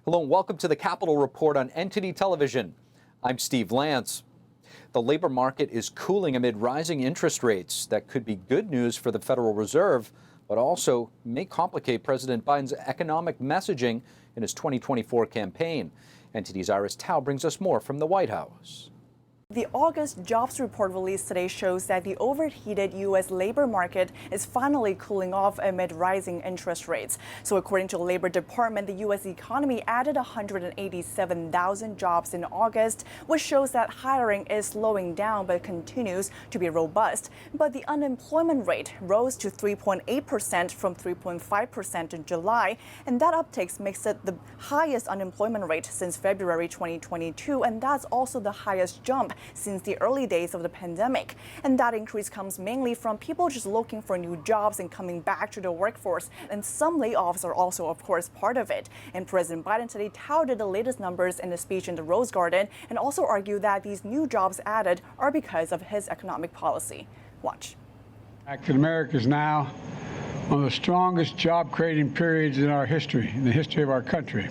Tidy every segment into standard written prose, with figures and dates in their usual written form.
Hello and welcome to the Capitol Report on NTD Television. I'm Steve Lance. The labor market is cooling amid rising interest rates. That could be good news for the Federal Reserve, but also may complicate President Biden's economic messaging in his 2024 campaign. NTD's Iris Tao brings us more from the White House. The August jobs report released today shows that the overheated U.S. labor market is finally cooling off amid rising interest rates. So according to the Labor Department, the U.S. economy added 187,000 jobs in August, which shows that hiring is slowing down but continues to be robust. But the unemployment rate rose to 3.8% from 3.5% in July, and that uptake makes it the highest unemployment rate since February 2022, and that's also the highest jump since the early days of the pandemic. And that increase comes mainly from people just looking for new jobs and coming back to the workforce. And some layoffs are also, of course, part of it. And President Biden today touted the latest numbers in a speech in the Rose Garden and also argued that these new jobs added are because of his economic policy. Watch. America is now one of the strongest job-creating periods in our history, in the history of our country.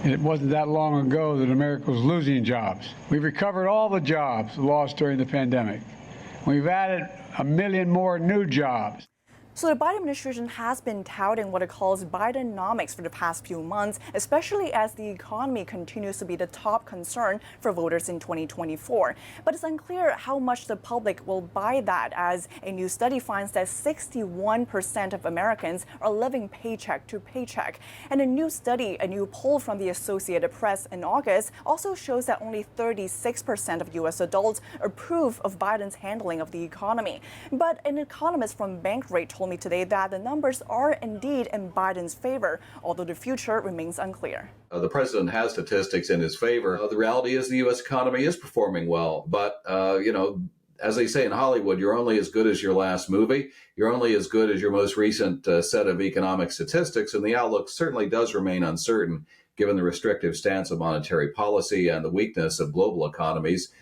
And it wasn't that long ago that America was losing jobs. We've recovered all the jobs lost during the pandemic. We've added 1 million more new jobs. So the Biden administration has been touting what it calls Bidenomics for the past few months, especially as the economy continues to be the top concern for voters in 2024. But it's unclear how much the public will buy that, as a new study finds that 61% of Americans are living paycheck to paycheck. And a new poll from the Associated Press in August also shows that only 36% of U.S. adults approve of Biden's handling of the economy. But an economist from Bankrate told me today that the numbers are indeed in Biden's favor, although the future remains unclear. The president has statistics in his favor. The reality is the U.S. economy is performing well. But, as they say in Hollywood, you're only as good as your last movie. You're only as good as your most recent set of economic statistics. And the outlook certainly does remain uncertain, given the restrictive stance of monetary policy and the weakness of global economies.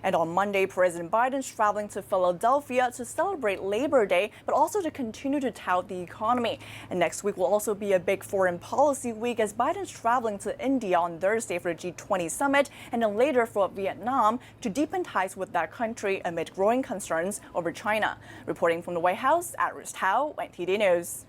And on Monday, President Biden's traveling to Philadelphia to celebrate Labor Day, but also to continue to tout the economy. And next week will also be a big foreign policy week, as Biden's traveling to India on Thursday for the G20 summit, and then later for Vietnam to deepen ties with that country amid growing concerns over China. Reporting from the White House, Iris Tao, NTD News.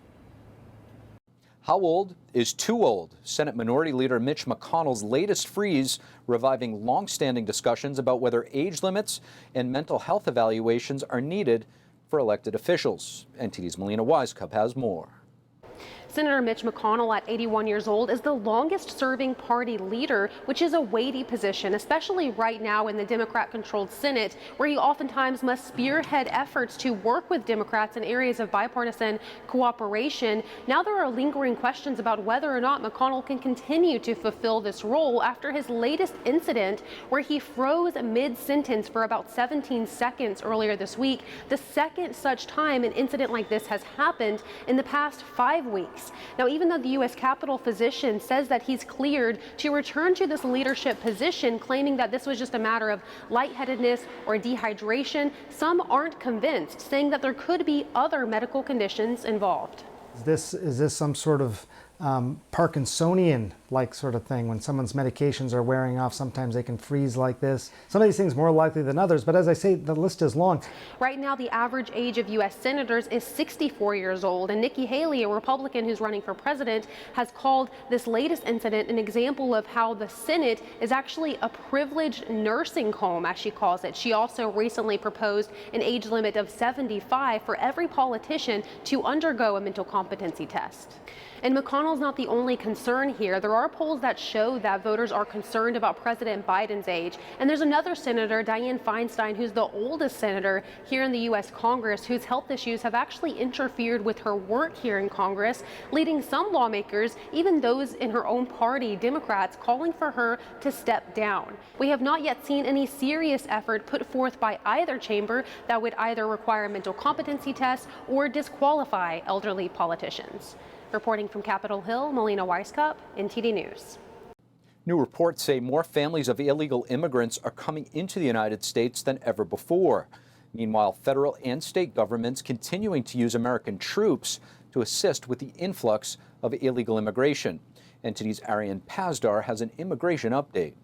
How old is too old? Senate Minority Leader Mitch McConnell's latest freeze reviving long-standing discussions about whether age limits and mental health evaluations are needed for elected officials. NTD's Melina Wisecup has more. Senator Mitch McConnell, at 81 years old, is the longest-serving party leader, which is a weighty position, especially right now in the Democrat-controlled Senate, where he oftentimes must spearhead efforts to work with Democrats in areas of bipartisan cooperation. Now there are lingering questions about whether or not McConnell can continue to fulfill this role after his latest incident, where he froze mid-sentence for about 17 seconds earlier this week, the second such time an incident like this has happened in the past 5 weeks. Now, even though the U.S. Capitol physician says that he's cleared to return to this leadership position, claiming that this was just a matter of lightheadedness or dehydration, some aren't convinced, saying that there could be other medical conditions involved. Is this some sort of Parkinsonian-like sort of thing? When someone's medications are wearing off, sometimes they can freeze like this. Some of these things more likely than others, but as I say, the list is long. Right now, the average age of U.S. senators is 64 years old, and Nikki Haley, a Republican who's running for president, has called this latest incident an example of how the Senate is actually a privileged nursing home, as she calls it. She also recently proposed an age limit of 75 for every politician to undergo a mental competency test. And McConnell's not the only concern here. There are polls that show that voters are concerned about President Biden's age. And there's another senator, Dianne Feinstein, who's the oldest senator here in the U.S. Congress, whose health issues have actually interfered with her work here in Congress, leading some lawmakers, even those in her own party, Democrats, calling for her to step down. We have not yet seen any serious effort put forth by either chamber that would either require a mental competency test or disqualify elderly politicians. Reporting from Capitol Hill, Melina Wisecup, NTD News. New reports say more families of illegal immigrants are coming into the United States than ever before. Meanwhile, federal and state governments continuing to use American troops to assist with the influx of illegal immigration. NTD's Arian Pazdar has an immigration update.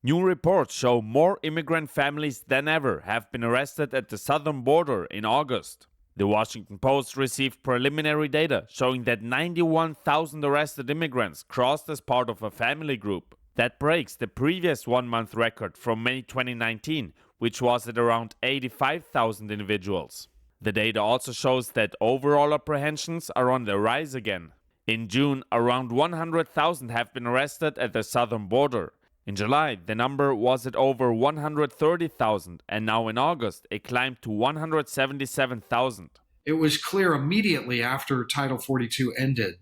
New reports show more immigrant families than ever have been arrested at the southern border in August. The Washington Post received preliminary data showing that 91,000 arrested immigrants crossed as part of a family group. That breaks the previous one-month record from May 2019, which was at around 85,000 individuals. The data also shows that overall apprehensions are on the rise again. In June, around 100,000 have been arrested at the southern border. In July, the number was at over 130,000, and now in August, it climbed to 177,000. It was clear immediately after Title 42 ended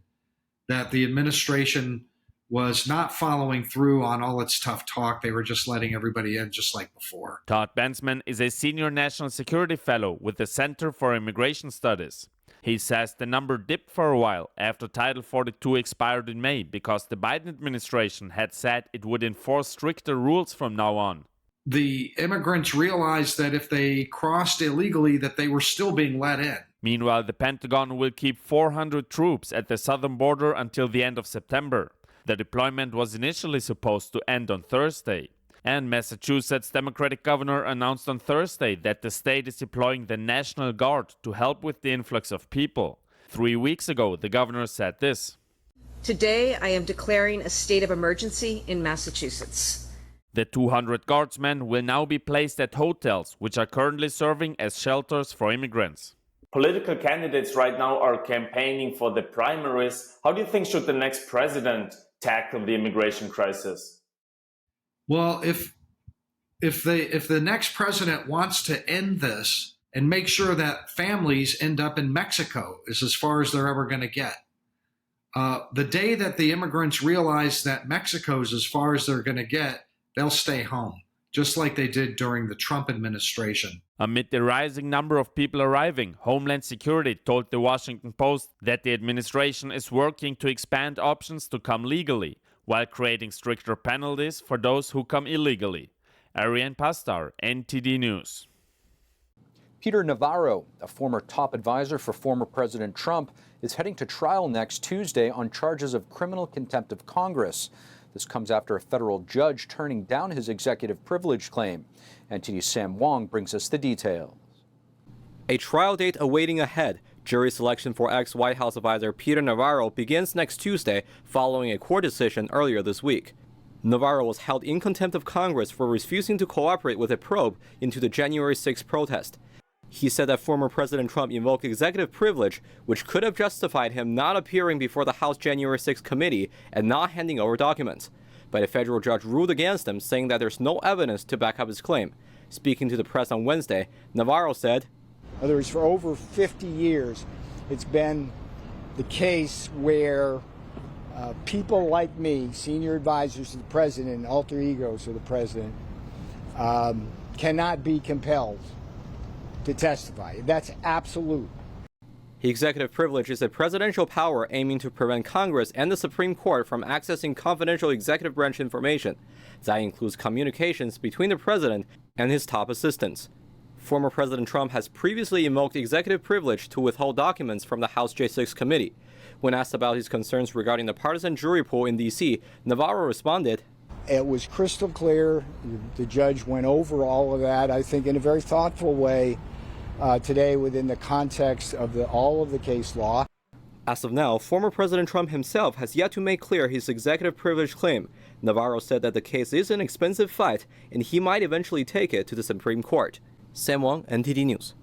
that the administration was not following through on all its tough talk. They were just letting everybody in just like before. Todd Bensman is a senior national security fellow with the Center for Immigration Studies. He says the number dipped for a while after Title 42 expired in May because the Biden administration had said it would enforce stricter rules from now on. The immigrants realized that if they crossed illegally, that they were still being let in. Meanwhile, the Pentagon will keep 400 troops at the southern border until the end of September. The deployment was initially supposed to end on Thursday. And Massachusetts Democratic governor announced on Thursday that the state is deploying the National Guard to help with the influx of people. 3 weeks ago, the governor said this. Today, I am declaring a state of emergency in Massachusetts. The 200 guardsmen will now be placed at hotels, which are currently serving as shelters for immigrants. Political candidates right now are campaigning for the primaries. How do you think should the next president tackle the immigration crisis? Well, if the next president wants to end this and make sure that families end up in Mexico is as far as they're ever going to get. The day that the immigrants realize that Mexico is as far as they're going to get, they'll stay home, just like they did during the Trump administration. Amid the rising number of people arriving, Homeland Security told the Washington Post that the administration is working to expand options to come legally, while creating stricter penalties for those who come illegally. Arian Pazdar, NTD News. Peter Navarro, a former top advisor for former President Trump, is heading to trial next Tuesday on charges of criminal contempt of Congress. This comes after a federal judge turning down his executive privilege claim. NTD's Sam Wong brings us the details. A trial date awaiting ahead. Jury selection for ex-White House advisor Peter Navarro begins next Tuesday following a court decision earlier this week. Navarro was held in contempt of Congress for refusing to cooperate with a probe into the January 6th protest. He said that former President Trump invoked executive privilege, which could have justified him not appearing before the House January 6th committee and not handing over documents. But a federal judge ruled against him, saying that there's no evidence to back up his claim. Speaking to the press on Wednesday, Navarro said, In other words, for over 50 years, it's been the case where people like me, senior advisors to the president, and alter egos of the president, cannot be compelled to testify. That's absolute. Executive privilege is a presidential power aiming to prevent Congress and the Supreme Court from accessing confidential executive branch information. That includes communications between the president and his top assistants. Former President Trump has previously invoked executive privilege to withhold documents from the House J6 committee. When asked about his concerns regarding the partisan jury pool in D.C., Navarro responded, It was crystal clear. The judge went over all of that, I think, in a very thoughtful way today within the context of all of the case law. As of now, former President Trump himself has yet to make clear his executive privilege claim. Navarro said that the case is an expensive fight and he might eventually take it to the Supreme Court. Sam Wong, NTD News.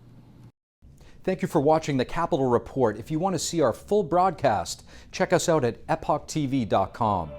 Thank you for watching the Capitol Report. If you want to see our full broadcast, check us out at epochtv.com.